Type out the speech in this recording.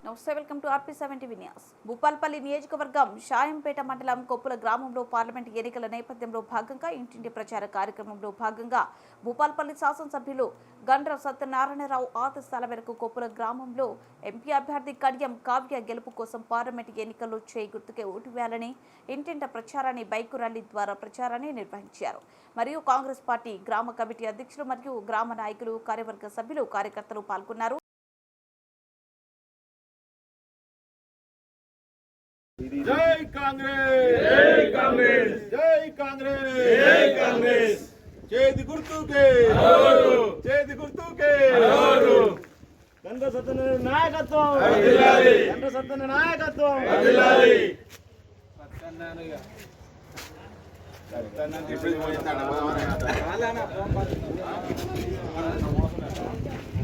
నమస్తే, welcome to RP7 TV news. Bhupalpally నియోజకవర్గం షాయంపేట మండలం కొప్పుల గ్రామంలో పార్లమెంట్ ఎన్నికల నేపథ్యంలో భాగంగా ఇంటింటి ప్రచార కార్యక్రమంలో భాగంగా భూపాల్పల్లి శాసనసభ్యులు గండ్ర సత్యనారాయణరావు ఆదేశాల మేరకు కొప్పుల గ్రామంలో ఎంపీ అభ్యర్థి కడియం కావ్య గెలుపు కోసం పార్లమెంట్ ఎన్నికల్లో చేయి గుర్తుకే ఓటు వేయాలని ఇంటింట ప్రచారాన్ని బైకు ర్యాలీ ద్వారా ప్రచారాన్ని నిర్వహించారు. మరియు కాంగ్రెస్ పార్టీ గ్రామ కమిటీ అధ్యక్షులు మరియు గ్రామ నాయకులు, కార్యవర్గ సభ్యులు, కార్యకర్తలు పాల్గొన్నారు. जय कांग्रेस जय कांग्रेस जय कांग्रेस जय कांग्रेस చేతి గుర్తుకే చేతి గుర్తుకే గండ్ర సత్యనారాయణ నాయకత్వం వర్ధిల్లాలి గండ్ర సత్యనారాయణ నాయకత్వం వర్ధిల్లాలి సత్యనారాయణ ఇప్పుడు